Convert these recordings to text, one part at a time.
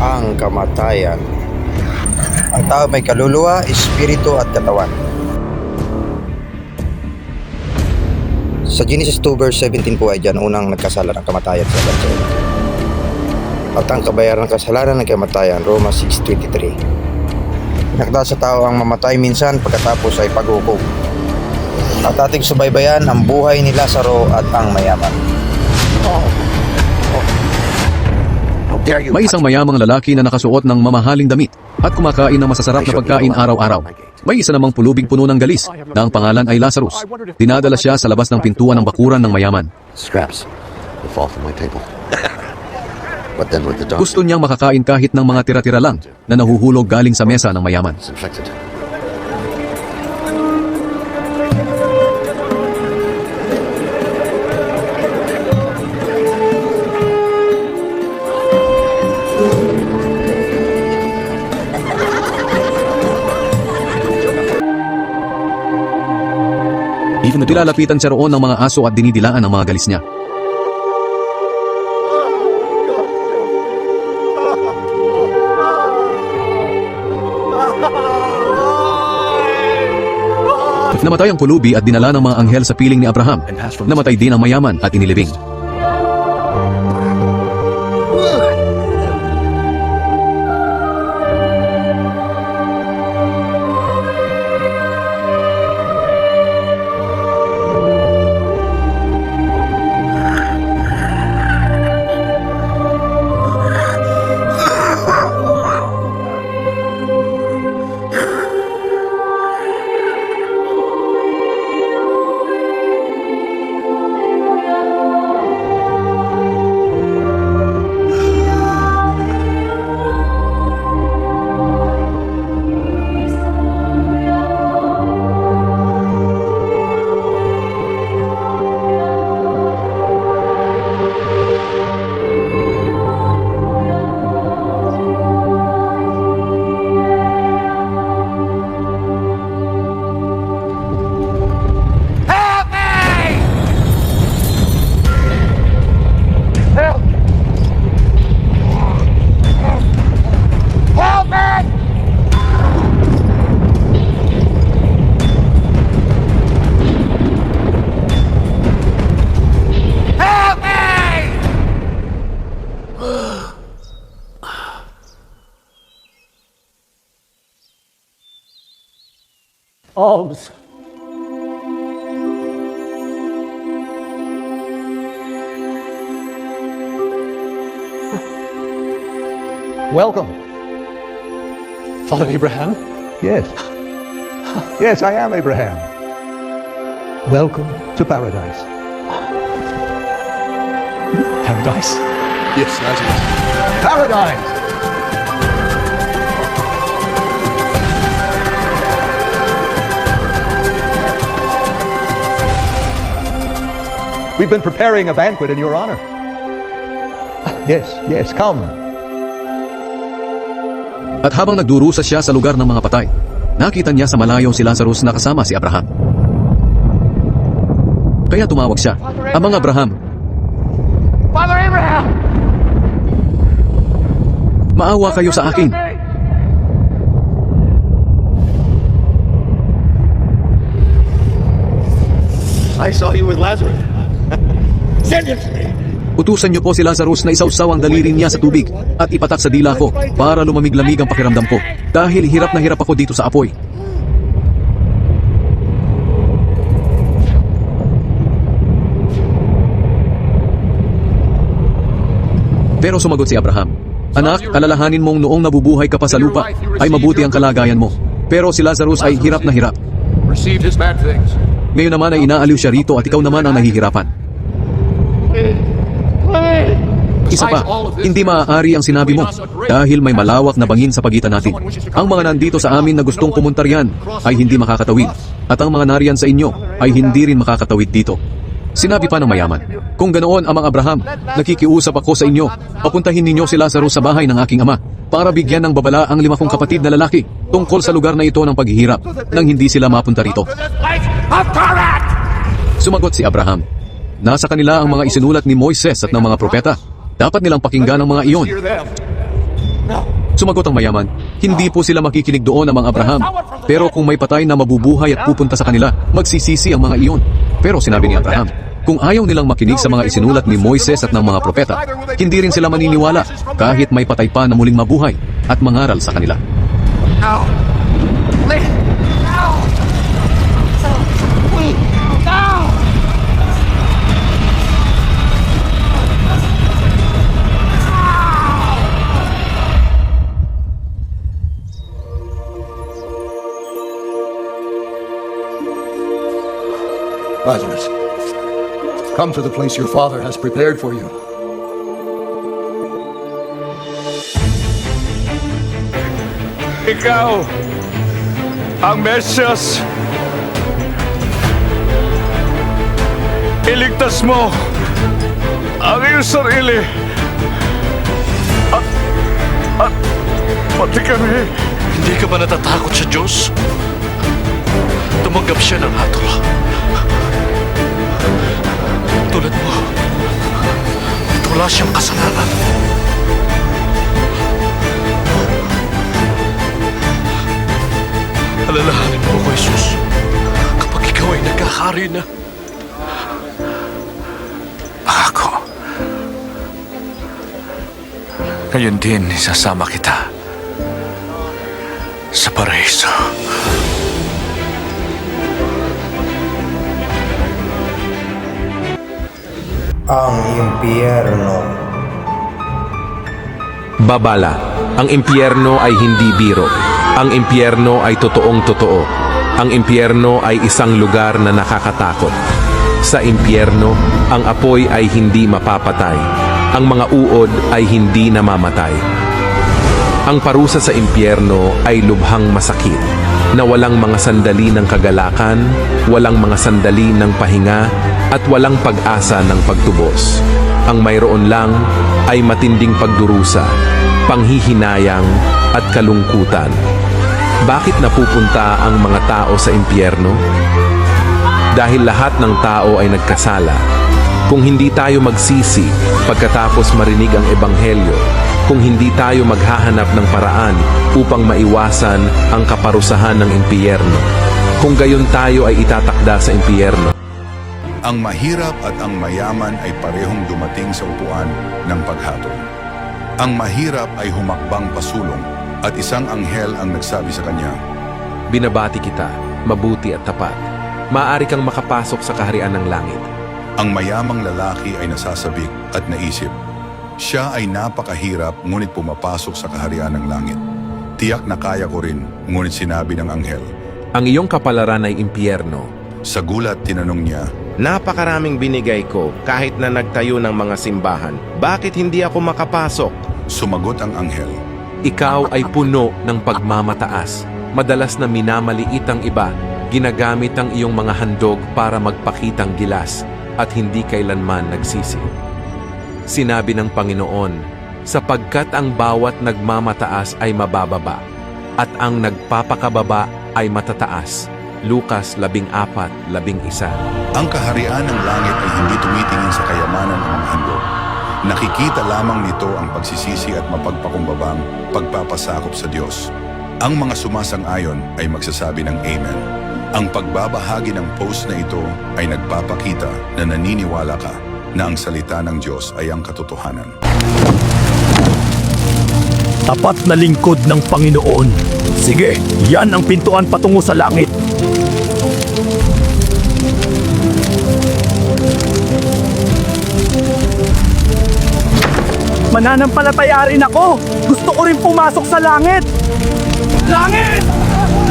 ang kamatayan. Ang tao may kaluluwa, espiritu at katawan. Sa Genesis 2 verse 17 po ay dyan unang nagkasala ng kamatayan sa bansa. At ang kabayaran ng kasalanan ng kamatayan, Roma 6:23. Nakda sa tao ang mamatay minsan pagkatapos ay paghukom. At ating subaybayan ang buhay ni Lazaro at ang mayaman. May isang mayamang lalaki na nakasuot ng mamahaling damit at kumakain ng masasarap na pagkain araw-araw. May isa namang pulubing puno ng galis na ang pangalan ay Lazarus. Dinadala siya sa labas ng pintuan ng bakuran ng mayaman. Scraps will fall from my table. But then with the dog, Gusto niyang makakain kahit ng mga tira-tira lang na nahuhulog galing sa mesa ng mayaman. it's infected. Nilalapitan siya roon ng mga aso at dinidilaan ang mga galis niya. Namatay ang pulubi at dinala ng mga anghel sa piling ni Abraham. Namatay din ang mayaman at inilibing. Alms. Welcome. Father Abraham? Yes. Yes, I am Abraham. Welcome to paradise. Paradise? Yes, Lazarus. Paradise! We've been preparing a banquet in your honor. Yes, yes, come. At habang nagdurusa siya sa lugar ng mga patay, nakita niya sa malayo si Lazarus na kasama si Abraham. Kaya tumawag siya, "Amang Abraham, Father Abraham! maawa kayo sa akin. I saw you with Lazarus. Send him to me. Utusan niyo po si Lazarus na isawsaw ang daliri niya sa tubig at ipatak sa dila ko para lumamig-lamig ang pakiramdam ko dahil hirap na hirap ako dito sa apoy." Pero sumagot si Abraham, "Anak, alalahanin mong noong nabubuhay ka pa sa lupa ay mabuti ang kalagayan mo. Pero si Lazarus ay hirap na hirap. Received his bad things. Ngayon naman ay inaaliw siya rito at ikaw naman ang nahihirapan." Isa pa, hindi maaari ang sinabi mo dahil may malawak na bangin sa pagitan natin. Ang mga nandito sa amin na gustong pumunta riyan ay hindi makakatawid at ang mga nariyan sa inyo ay hindi rin makakatawid dito. Sinabi pa ng mayaman, "Kung ganoon, Amang Abraham, nakikiusap ako sa inyo, papuntahin ninyo si Lazarus sa bahay ng aking ama para bigyan ng babala ang 5 kapatid na lalaki tungkol sa lugar na ito ng paghihirap nang hindi sila mapunta rito." Sumagot si Abraham, "Nasa kanila ang mga isinulat ni Moises at ng mga propeta. Dapat nilang pakinggan ang mga iyon." Sumagot ang mayaman, hindi po sila makikinig doon ang mga Abraham. Pero kung may patay na mabubuhay at pupunta sa kanila, magsisisi ang mga iyon. Pero sinabi ni Abraham, kung ayaw nilang makinig sa mga isinulat ni Moises at ng mga propeta, hindi rin sila maniniwala kahit may patay pa na muling mabuhay at mangaral sa kanila. Ow! Lee! Ow! Wait! Ow! Lazarus, come to the place your father has prepared for you. Ikaw ang Mesyas. Iligtas mo ang iyong sarili at pati kami. Hindi ka ba natatakot sa Diyos? Tumanggap siya ng hatol. Tulad mo, at wala siyang kasalanan. Alalahanin mo ko, Jesus, kapag ikaw ay nagkahari na. Ako, ngayon din isasama kita sa paraiso. Ang impyerno. Babala, ang impyerno ay hindi biro. Ang impyerno ay totoong totoo. Ang impyerno ay isang lugar na nakakatakot. Sa impyerno, ang apoy ay hindi mapapatay. Ang mga uod ay hindi namamatay. Ang parusa sa impyerno ay lubhang masakit, na walang mga sandali ng kagalakan, walang mga sandali ng pahinga, at walang pag-asa ng pagtubos. Ang mayroon lang ay matinding pagdurusa, panghihinayang, at kalungkutan. Bakit napupunta ang mga tao sa impyerno? Dahil lahat ng tao ay nagkasala. Kung hindi tayo magsisi pagkatapos marinig ang ebanghelyo, kung hindi tayo maghahanap ng paraan upang maiwasan ang kaparusahan ng impyerno, kung gayon tayo ay itatakda sa impyerno. Ang mahirap at ang mayaman ay parehong dumating sa upuan ng paghatol. Ang mahirap ay humakbang pasulong at isang anghel ang nagsabi sa kanya, Binabati kita, mabuti at tapat. Maaari kang makapasok sa kaharian ng langit. ang mayamang lalaki ay nasasabik at naisip, siya ay napakahirap ngunit pumapasok sa kaharian ng langit. Tiyak na kaya ko rin, ngunit sinabi ng anghel. Ang iyong kapalaran ay impyerno. Sa gulat tinanong niya, Napakaraming binigay ko kahit na nagtayo ng mga simbahan. Bakit hindi ako makapasok? Sumagot ang anghel. Ikaw ay puno ng pagmamataas. Madalas na minamaliit ang iba. Ginagamit ang iyong mga handog para magpakitang gilas at hindi kailanman nagsisi. Sinabi ng Panginoon, sapagkat ang bawat nagmamataas ay mabababa at ang nagpapakababa ay matataas. Lukas 14:11. Ang kaharian ng langit ay hindi tumitingin sa kayamanan ng mga handog. Nakikita lamang nito ang pagsisisi at mapagpakumbabang pagpapasakop sa Diyos. Ang mga sumasang-ayon ay magsasabi ng Amen. Ang pagbabahagi ng post na ito ay nagpapakita na naniniwala ka na ang salita ng Diyos ay ang katotohanan. Tapat na lingkod ng Panginoon. Sige, yan ang pintuan patungo sa langit. Mananampalataya rin ako. Gusto ko rin pumasok sa langit. Langit!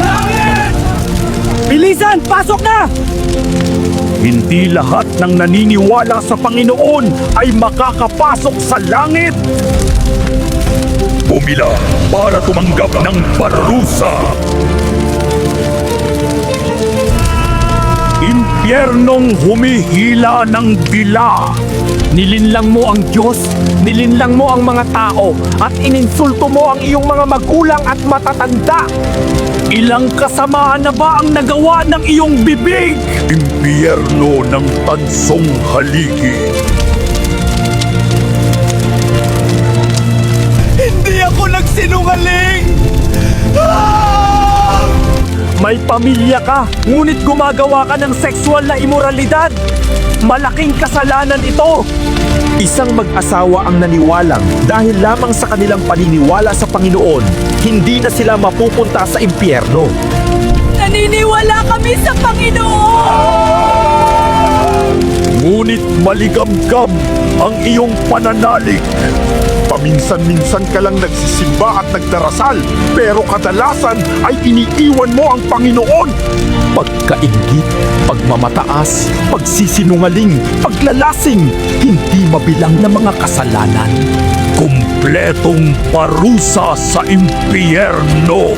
Langit! Bilisan! Pasok na! Hindi lahat ng naniniwala sa Panginoon ay makakapasok sa langit. Pumila para tumanggap ng parusa. Impyernong humihila ng dila. Nilinlang mo ang Diyos, nilinlang mo ang mga tao, at ininsulto mo ang iyong mga magulang at matatanda. Ilang kasamaan na ba ang nagawa ng iyong bibig? Impyerno ng tansong haligi. Hindi ako Sinungaling! May pamilya ka, ngunit gumagawa ka ng sexual na imoralidad. Malaking kasalanan ito. Isang mag-asawa ang naniwalang dahil lamang sa kanilang paniniwala sa Panginoon, hindi na sila mapupunta sa impyerno. Naniniwala kami sa Panginoon! Ngunit maligamgam ang iyong pananalig. Paminsan-minsan ka lang nagsisimba at nagdarasal, pero kadalasan ay iniiwan mo ang Panginoon. Pagkaingit, pagmamataas, pagsisinungaling, paglalasing, hindi mabilang na mga kasalanan. Kumpletong parusa sa impyerno.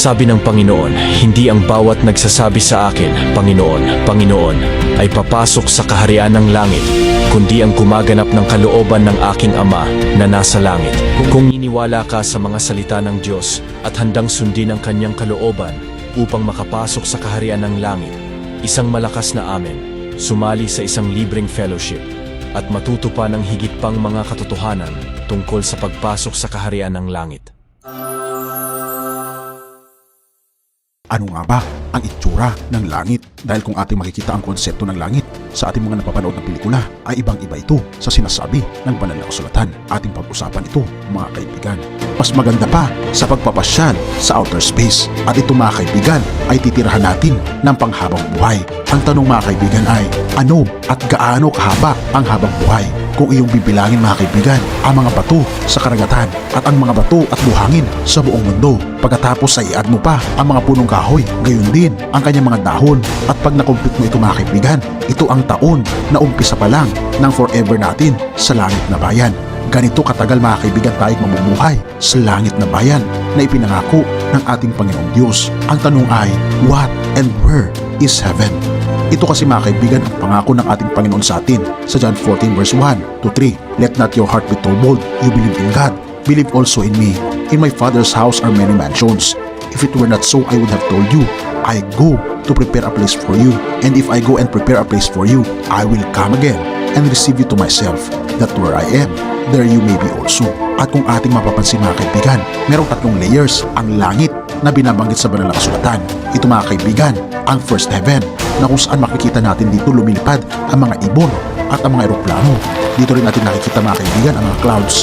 Sabi ng Panginoon, hindi ang bawat nagsasabi sa akin, Panginoon, Panginoon, ay papasok sa kaharian ng langit, kundi ang gumaganap ng kalooban ng aking Ama na nasa langit. Kung niniwala ka sa mga salita ng Diyos at handang sundin ang kanyang kalooban upang makapasok sa kaharian ng langit, isang malakas na amen, sumali sa isang libreng fellowship, at matuto pa ng higit pang mga katotohanan tungkol sa pagpasok sa kaharian ng langit. Ano nga ba ang itsura ng langit? Dahil kung ating makikita ang konsepto ng langit sa ating mga napapanood ng pelikula, ay ibang-iba ito sa sinasabi ng banal na kasulatan. Ating pag-usapan ito, mga kaibigan. Mas maganda pa sa pagpapasyal sa outer space. At ito, mga kaibigan, ay titirahan natin ng panghabang buhay. Ang tanong, mga kaibigan, ay ano at gaano kahaba ang habang buhay? Kung iyong bibilangin, mga kaibigan, ang mga bato sa karagatan at ang mga bato at buhangin sa buong mundo, pagkatapos ay i-add mo pa ang mga punong kahoy, gayon din ang kanyang mga dahon, at pag nakumplit mo ito, mga kaibigan, ito ang taon na umpisa pa lang ng forever natin sa langit na bayan. Ganito katagal, mga kaibigan, tayo mamumuhay sa langit na bayan na ipinangako ng ating Panginoong Diyos. Ang tanong ay, what and where is heaven? Ito kasi, mga kaibigan, ang pangako ng ating Panginoon sa atin sa John 14 verse 1 to 3. Let not your heart be troubled. You believe in God, believe also in me. In my Father's house are many mansions. If it were not so, I would have told you. I go to prepare a place for you. And if I go and prepare a place for you, I will come again and receive you to myself, that where I am, there you may be also. At kung ating mapapansin, mga kaibigan, merong tatlong layers ang langit na binabanggit sa banal na kasulatan. Ito, mga kaibigan, ang first heaven, na kung saan makikita natin dito lumilipad ang mga ibon at ang mga eroplano. Dito rin natin nakikita, mga kaibigan, ang mga clouds.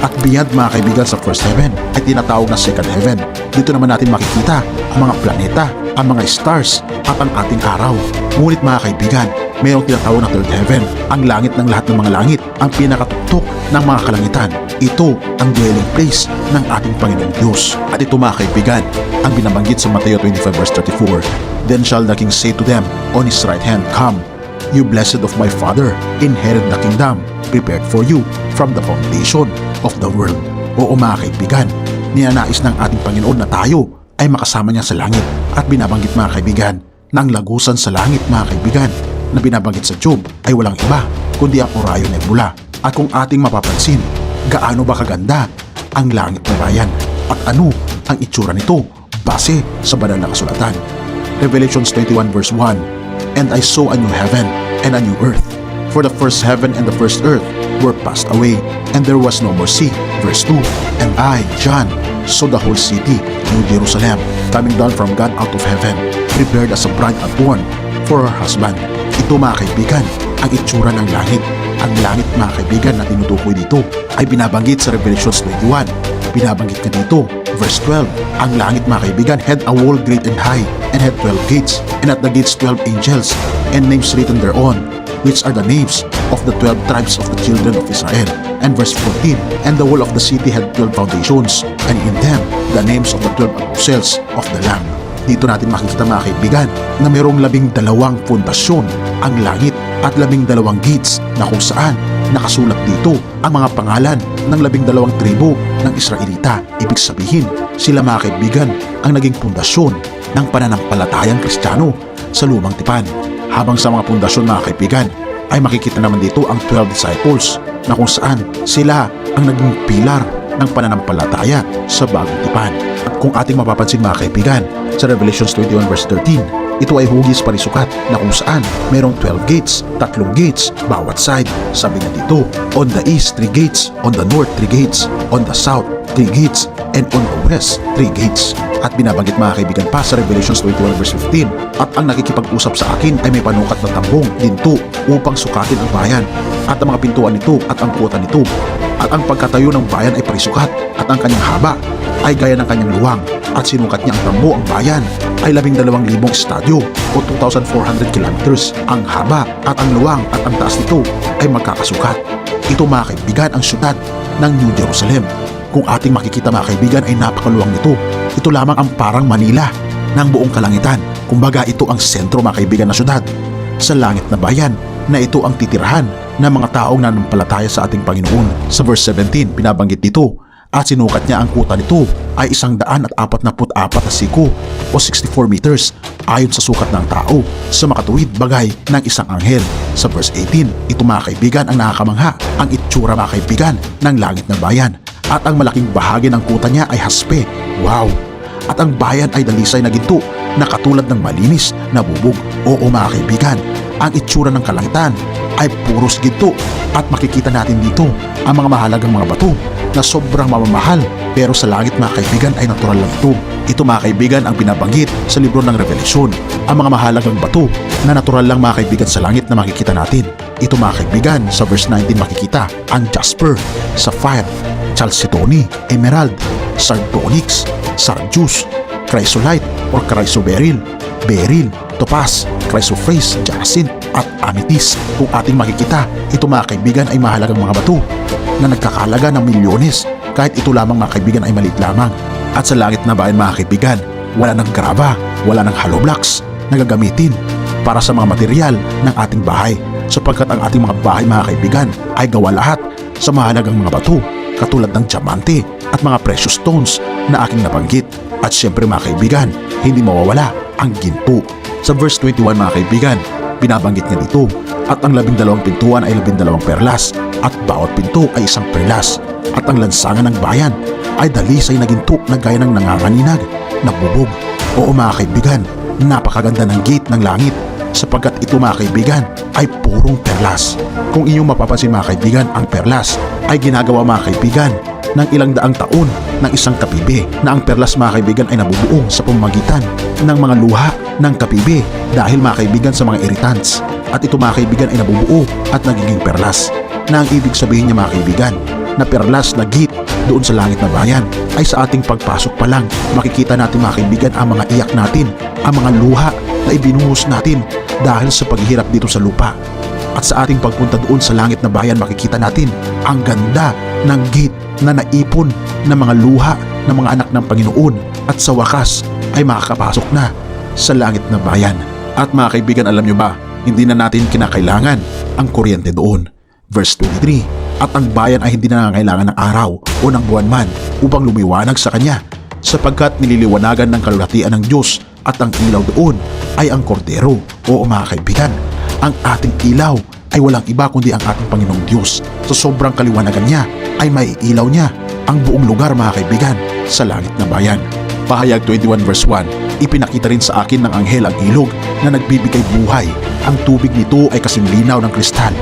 At beyond, mga kaibigan, sa first heaven ay tinatawag na second heaven. Dito naman natin makikita ang mga planeta, ang mga stars at ang ating araw. Ngunit, mga kaibigan, mayroong tinatawag na third heaven, ang langit ng lahat ng mga langit, ang pinakatuktok ng mga kalangitan. Ito ang dwelling place ng ating Panginoong Diyos. At ito, mga kaibigan, ang binabanggit sa Mateo 25 verse 34. Then shall the king say to them on his right hand, Come, you blessed of my Father, inherit the kingdom prepared for you from the foundation of the world. Oo, mga kaibigan, ninanais ng ating Panginoon na tayo ay makasama niya sa langit. At binabanggit, mga kaibigan, na ang lagusan sa langit, mga kaibigan, na binabanggit sa Job ay walang iba kundi ang Orion Nebula. At kung ating mapapansin, gaano ba kaganda ang langit na bayan at ano ang itsura nito base sa banal na kasulatan. Revelations 21 verse 1, And I saw a new heaven and a new earth, for the first heaven and the first earth were passed away, and there was no more sea. Verse 2, And I, John, saw the whole city, New Jerusalem, coming down from God out of heaven, prepared as a bride adorned for her husband. Ito, mga kaibigan, ang itsura ng langit. Ang langit, mga kaibigan, na tinutukoy dito ay binabanggit sa Revelations 21. Binabanggit ka dito, verse 12, ang langit, mga kaibigan, had a wall great and high, and had 12 gates, and at the gates 12 angels, and names written thereon, which are the names of the 12 tribes of the children of Israel. And verse 14, And the wall of the city had 12 foundations, and in them the names of the 12 apostles of the Lamb. Dito natin makikita, mga kaibigan, na mayroong 12 pundasyon ang langit at 12 gates na kung saan nakasulat dito ang mga pangalan ng 12 tribo ng Israelita. Ibig sabihin, sila, mga kaibigan, ang naging pundasyon ng pananampalatayang Kristiyano sa lumang tipan. Habang sa mga pundasyon, mga kaibigan, ay makikita naman dito ang 12 disciples na kung saan sila ang naging pilar ng pananampalataya sa bagong tipan. At kung ating mapapansin mga kaibigan, sa Revelations 21 verse 13, ito ay hugis parisukat na kung saan merong 12 gates, 3 gates bawat side. Sabi nga dito, on the east 3 gates, on the north 3 gates, on the south 3 gates, and on the west 3 gates. At binabanggit mga kaibigan pa sa Revelations 21 verse 15, at ang nakikipag-usap sa akin ay may panukat ng tambong, ginto upang sukatin ang bayan, at ang mga pintuan nito at ang kuta nito. At ang pagkatayo ng bayan ay parisukat, at ang kanyang haba ay gaya ng kanyang luwang, at sinukat niya ang tambo ang bayan ay 12,000 estadyo o 2,400 kilometers ang haba, at ang luwang at ang taas nito ay magkakasukat. Ito mga kaibigan ang syudad ng New Jerusalem. Kung ating makikita mga kaibigan ay napakaluwang nito. Ito lamang ang parang Manila ng buong kalangitan. Kumbaga ito ang sentro mga kaibigan na syudad sa langit na bayan na ito ang titirahan ng mga taong nanampalataya sa ating Panginoon. Sa verse 17 binabanggit dito, at sinukat niya ang kuta nito ay 144 na siko o 64 meters ayon sa sukat ng tao sa makatuwid bagay ng isang anghel. Sa verse 18, ito mga kaibigan ang nakakamangha, ang itsura mga kaibigan ng langit na bayan, at ang malaking bahagi ng kuta niya ay haspe. Wow! At ang bayan ay dalisay na ginto na katulad ng malinis na bubog. Oo mga kaibigan, ang itsura ng kalangitan ay puros ginto, at makikita natin dito ang mga mahalagang mga bato na sobrang mamamahal, pero sa langit mga kaibigan ay natural lang ito. Ito mga kaibigan ang binabanggit sa libro ng Revelasyon, ang mga mahalagang bato na natural lang mga kaibigan sa langit na makikita natin. Ito mga kaibigan sa verse 19 makikita ang jasper, sapphire, chalcedony, emerald, sardonyx, sardius, chrysolite or chrysoberyl, beryl, topaz, chrysoprase, jacinth at amethyst. Kung ating makikita, ito mga kaibigan ay mahalagang mga bato na nagkakalaga ng milyones, kahit ito lamang mga kaibigan ay maliit lamang. At sa langit na bayan mga kaibigan, wala ng graba, wala ng hollow blocks na gagamitin para sa mga material ng ating bahay, sapagkat ang ating mga bahay mga kaibigan ay gawa lahat sa mahalagang mga bato katulad ng diamante at mga precious stones na aking nabanggit. At syempre mga kaibigan, hindi mawawala ang ginto. Sa verse 21 mga kaibigan, binabanggit niya dito, at ang 12 pintuan ay 12 perlas, at bawat pinto ay isang perlas. At ang lansangan ng bayan ay dalisay na ginto na gaya ng nanganganinag na bubog. Oo mga kaibigan, napakaganda ng gate ng langit, sapagkat ito mga kaibigan ay purong perlas. Kung inyong mapapansin mga kaibigan, ang perlas ay ginagawa mga kaibigan ng ilang daang taon ng isang kapibe, na ang perlas mga kaibigan ay nabubuo sa pamamagitan ng mga luha ng kapibe dahil mga kaibigan sa mga irritants. At ito mga kaibigan ay nabubuo at nagiging perlas, na ang ibig sabihin niya mga kaibigan na perlas na gate doon sa langit na bayan ay sa ating pagpasok pa lang makikita natin mga kaibigan ang mga iyak natin, ang mga luha na ibinuhos natin dahil sa paghihirap dito sa lupa. At sa ating pagpunta doon sa langit na bayan makikita natin ang ganda ng gate na naipon ng mga luha ng mga anak ng Panginoon, at sa wakas ay makakapasok na sa langit na bayan. At mga kaibigan, alam nyo ba, hindi na natin kinakailangan ang kuryente doon. Verse 23, at ang bayan ay hindi na nangangailangan ng araw o ng buwan man upang lumiwanag sa kanya, sapagkat nililiwanagan ng kalulatian ng Diyos, at ang ilaw doon ay ang kordero. Oo mga kaibigan, ang ating ilaw ay walang iba kundi ang ating Panginoong Diyos. Sa sobrang kaliwanagan niya ay maiilaw niya ang buong lugar mga kaibigan sa langit na bayan. Pahayag 21 verse 1, ipinakita rin sa akin ng anghel ang ilog na nagbibigay buhay. Ang tubig nito ay kasing linaw ng kristal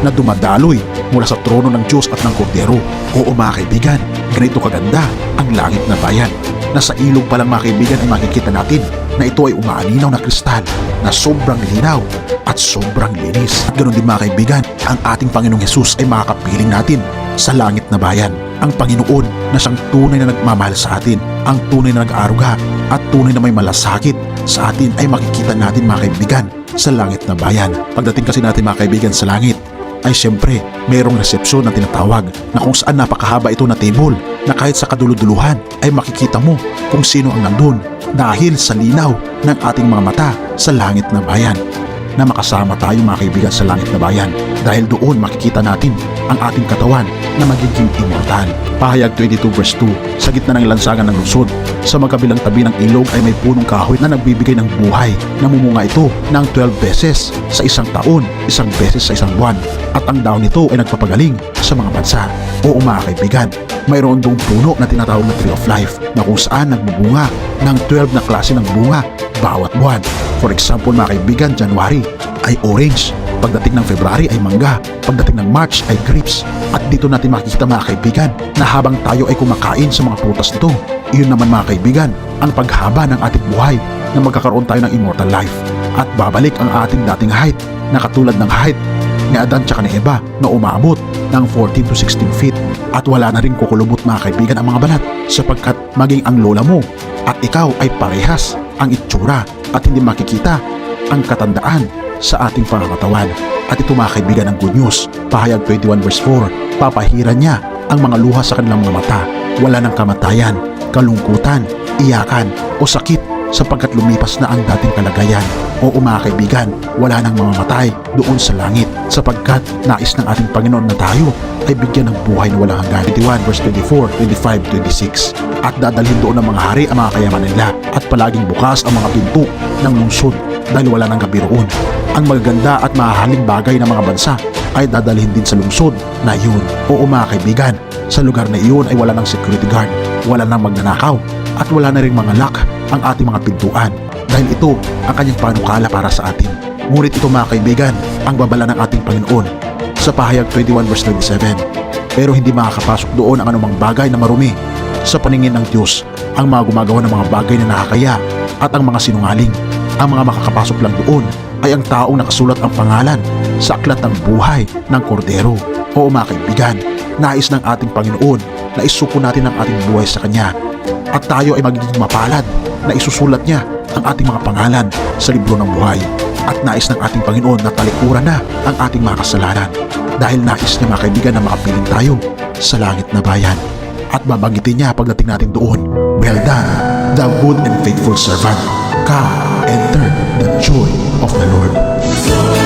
na dumadaloy mula sa trono ng Diyos at ng Kordero. Oo mga kaibigan, ganito kaganda ang langit na bayan, na sa ilog pa lang mga kaibigan ay makikita natin na ito ay umaaninaw na kristal na sobrang linaw at sobrang linis. At ganoon din mga kaibigan, ang ating Panginoong Hesus ay makakapiling natin sa langit na bayan. Ang Panginoon na siyang tunay na nagmamahal sa atin, ang tunay na nag-aaruga at tunay na may malasakit sa atin ay makikita natin mga kaibigan sa langit na bayan. Pagdating kasi natin mga kaibigan sa langit, ay siyempre mayroong resepsyon na tinatawag, na kung saan napakahaba ito na table na kahit sa kaduluduluhan ay makikita mo kung sino ang nandun dahil sa linaw ng ating mga mata sa langit na bayan. Na makasama tayo mga kaibigan sa langit na bayan. dahil doon makikita natin ang ating katawan na magiging immortal. Pahayag 22 verse 2, sa gitna ng lansangan ng lungsod, sa magkabilang tabi ng ilog ay may punong kahoy na nagbibigay ng buhay. Namumunga ito ng 12 beses sa isang taon, isang beses sa isang buwan. At ang dahon nito ay nagpapagaling sa mga bansa. Oo mga kaibigan, mayroon doong puno na tinatawag na Tree of Life na kung saan nagbubunga ng 12 na klase ng bunga bawat buwan. For example mga kaibigan, January ay orange, pagdating ng February ay mangga, pagdating ng March ay grapes. At dito natin makikita mga kaibigan na habang tayo ay kumakain sa mga prutas nito, iyon naman mga kaibigan ang paghaba ng ating buhay na magkakaroon tayo ng immortal life at babalik ang ating dating height na katulad ng height ni Adan tsaka ni Eva na umabot ng 14 to 16 feet at wala na rin kukulubot mga kaibigan ang mga balat sapagkat maging ang lola mo at ikaw ay parehas ang itsura at hindi makikita ang katandaan sa ating pangangatawan. At ito mga kaibigan ang good news. Pahayag 21 verse 4, papahiran niya ang mga luha sa kanilang mga mata. Wala ng kamatayan, kalungkutan, iyakan o sakit sapagkat lumipas na ang dating kalagayan. Oo mga kaibigan, wala nang mamamatay doon sa langit sapagkat nais ng ating Panginoon na tayo ay bigyan ng buhay na walang hanggan. 21 verse 24, 25, 26. At dadalhin doon ng mga hari ang mga kayaman nila at palaging bukas ang mga pinto ng lungsod dahil wala nang gabi roon. Ang magaganda at mahahaling bagay ng mga bansa ay dadalhin din sa lungsod na iyon. Oo mga kaibigan, sa lugar na iyon ay wala ng security guard, wala nang magnanakaw at wala na rin mga lock ang ating mga pintuan dahil ito ang kanyang panukala para sa atin. Ngunit ito mga kaibigan, ang babala ng ating Panginoon sa pahayag 21 verse 27. Pero hindi makakapasok doon ang anumang bagay na marumi sa paningin ng Diyos, ang mga gumagawa ng mga bagay na nakakaya at ang mga sinungaling. Ang mga makakapasok lang doon ay ang taong nakasulat ang pangalan sa aklat ng buhay ng Kordero. Oo mga kaibigan, nais ng ating Panginoon na isuko natin ang ating buhay sa Kanya at tayo ay magiging mapalad na isusulat niya ang ating mga pangalan sa libro ng buhay. At nais ng ating Panginoon na talikuran na ang ating mga kasalanan dahil nais niya mga kaibigan na makapiling tayo sa langit na bayan. At babanggitin niya pagdating natin doon, well done, thou good and faithful servant. Come, enter the joy of the Lord.